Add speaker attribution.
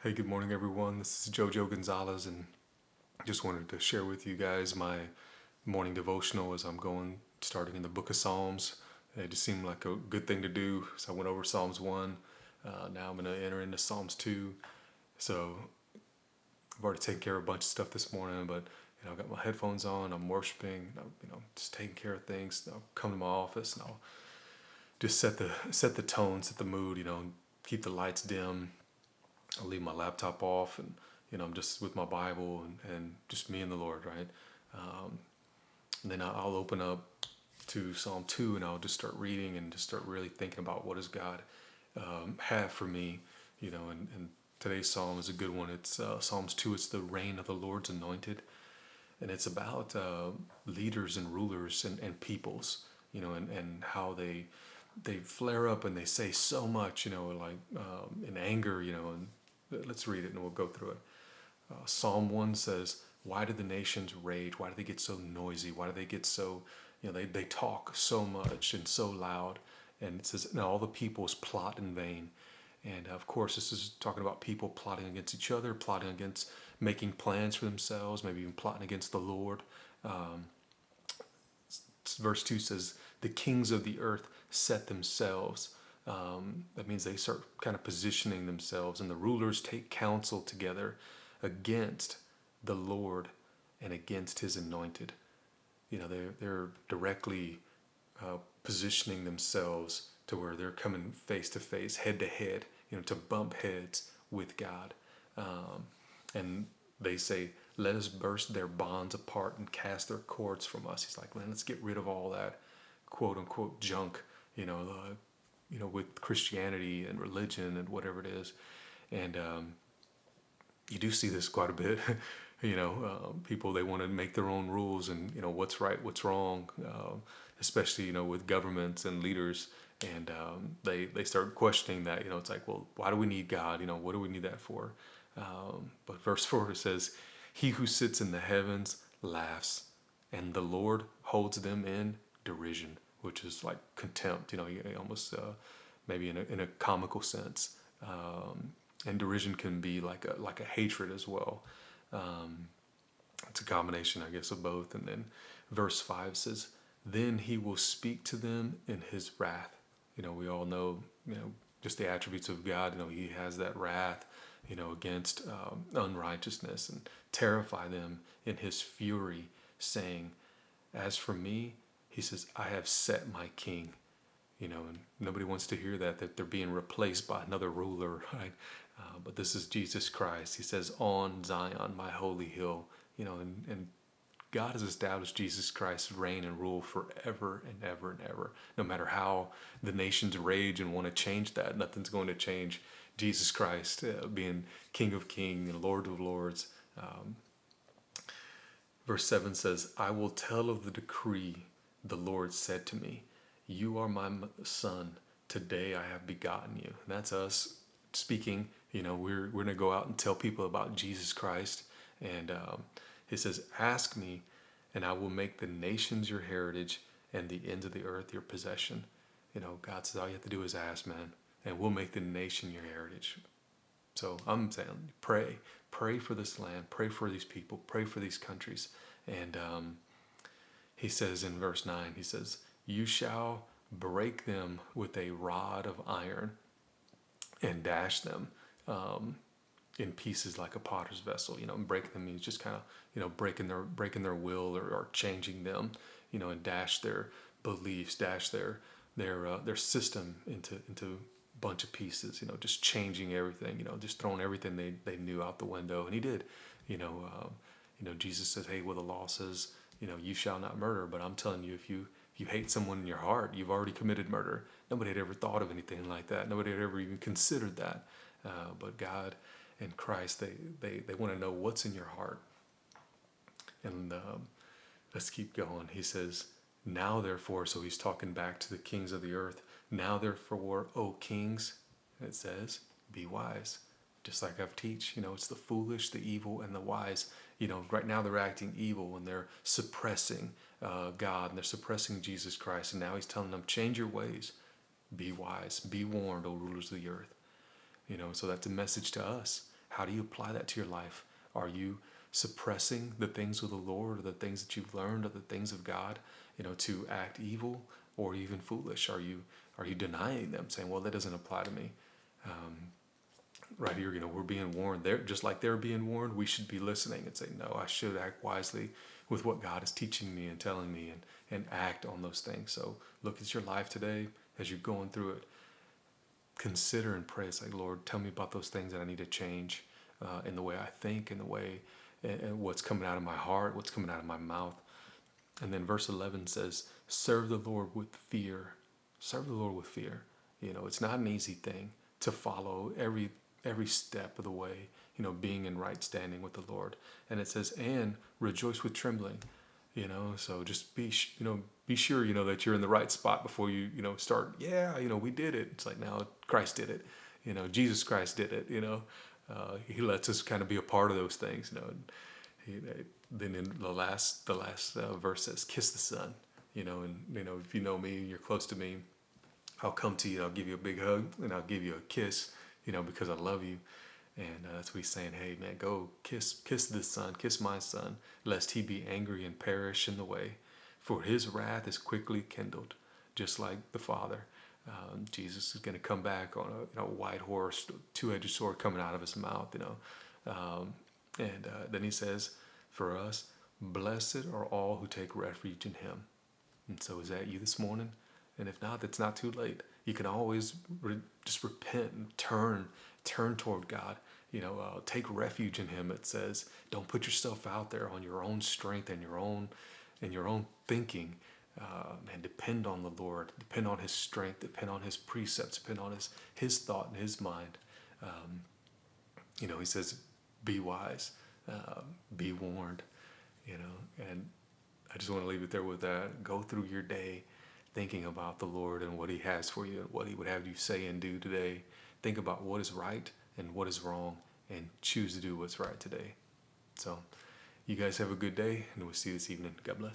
Speaker 1: Hey, good morning, everyone. This is Jojo Gonzalez, and I just wanted to share with you guys my morning devotional as I'm starting in the book of Psalms. It just seemed like a good thing to do, so I went over Psalms 1. Now I'm going to enter into Psalms 2. So I've already taken care of a bunch of stuff this morning, but I got my headphones on, I'm worshiping, just taking care of things. I'll come to my office and I'll just set the tone, set the mood, keep the lights dim. I'll leave my laptop off, and I'm just with my Bible and just me and the Lord, right? And then I'll open up to Psalm 2, and I'll just start reading and just start really thinking about what does God have for me, and today's psalm is a good one. It's Psalms 2. It's the reign of the Lord's anointed, and it's about leaders and rulers and peoples, and how they flare up and they say so much, like in anger, and let's read it and we'll go through it. Psalm 1 says, why do the nations rage? Why do they get so noisy? Why do they get so, they talk so much and so loud? And it says, now all the peoples plot in vain. And of course, this is talking about people plotting against each other, plotting against making plans for themselves, maybe even plotting against the Lord. Um, Verse 2 says, the kings of the earth set themselves. That means they start kind of positioning themselves, and the rulers take counsel together against the Lord and against his anointed. They're directly positioning themselves to where they're coming face to face, head to head, to bump heads with God. And they say, let us burst their bonds apart and cast their cords from us. He's like, man, let's get rid of all that quote unquote junk, with Christianity and religion and whatever it is. And you do see this quite a bit. People, they want to make their own rules, and what's right, what's wrong, especially with governments and leaders. And they start questioning that. It's like, well, why do we need God? What do we need that for? But verse 4 says, he who sits in the heavens laughs, and the Lord holds them in derision, which is like contempt, almost maybe in a comical sense. And derision can be like a hatred as well. It's a combination, I guess, of both. And then verse 5 says, then he will speak to them in his wrath. We all know, just the attributes of God. He has that wrath, against unrighteousness, and terrify them in his fury, saying, as for me, he says, I have set my king. And nobody wants to hear that they're being replaced by another ruler, right? But this is Jesus Christ. He says, on Zion, my holy hill, and God has established Jesus Christ's reign and rule forever and ever and ever. No matter how the nations rage and want to change that, nothing's going to change Jesus Christ being King of Kings and Lord of Lords. Verse 7 says, I will tell of the decree the Lord said to me, you are my son. Today I have begotten you. And that's us speaking. We're going to go out and tell people about Jesus Christ. And it says, ask me, and I will make the nations your heritage and the ends of the earth your possession. God says all you have to do is ask, man, and we'll make the nation your heritage. So I'm saying, pray for this land, pray for these people, pray for these countries. And he says in verse 9, he says, you shall break them with a rod of iron and dash them in pieces like a potter's vessel. And break them means just kind of, breaking their will, or changing them, and dash their beliefs, dash their system into a bunch of pieces, just changing everything, just throwing everything they knew out the window. And he did. Jesus says, hey, well, the law says, you shall not murder, but I'm telling you, if you hate someone in your heart, you've already committed murder. Nobody had ever thought of anything like that. Nobody had ever even considered that. But God and Christ, they want to know what's in your heart. And let's keep going. He says, now therefore, so he's talking back to the kings of the earth. Now therefore, O kings, it says, be wise. Just like I've teach, it's the foolish, the evil, and the wise. Right now they're acting evil and they're suppressing God, and they're suppressing Jesus Christ. And now he's telling them, change your ways. Be wise. Be warned, O rulers of the earth. So that's a message to us. How do you apply that to your life? Are you suppressing the things of the Lord, or the things that you've learned, or the things of God, to act evil or even foolish? Are you denying them, saying, well, that doesn't apply to me? Right here, we're being warned. They're just like they're being warned. We should be listening and say, no, I should act wisely with what God is teaching me and telling me, and act on those things. So look at your life today as you're going through it. Consider and pray. It's like, Lord, tell me about those things that I need to change in the way I think, in the way, and what's coming out of my heart, what's coming out of my mouth. And then verse 11 says, serve the Lord with fear. Serve the Lord with fear. It's not an easy thing to follow every step of the way, being in right standing with the Lord. And it says, and rejoice with trembling. So just be sure, that you're in the right spot before you, start, we did it. It's like, now Christ did it. Jesus Christ did it. He lets us kind of be a part of those things. Then in the last verse says, kiss the Son. And if you know me, you're close to me, I'll come to you, I'll give you a big hug, and I'll give you a kiss, because I love you. And that's what he's saying. Hey, man, go kiss this Son, kiss my Son, lest he be angry and perish in the way. For his wrath is quickly kindled, just like the Father. Jesus is going to come back on a white horse, two-edged sword coming out of his mouth, then he says, for us, blessed are all who take refuge in him. And so is that you this morning? And if not, it's not too late. You can always just repent and turn toward God. Take refuge in him. It says, don't put yourself out there on your own strength and your own thinking, and depend on the Lord. Depend on his strength. Depend on his precepts. Depend on his thought and his mind. He says, be wise, be warned. And I just want to leave it there with that. Go through your day thinking about the Lord and what he has for you and what he would have you say and do today. Think about what is right and what is wrong, and choose to do what's right today. So you guys have a good day, and we'll see you this evening. God bless.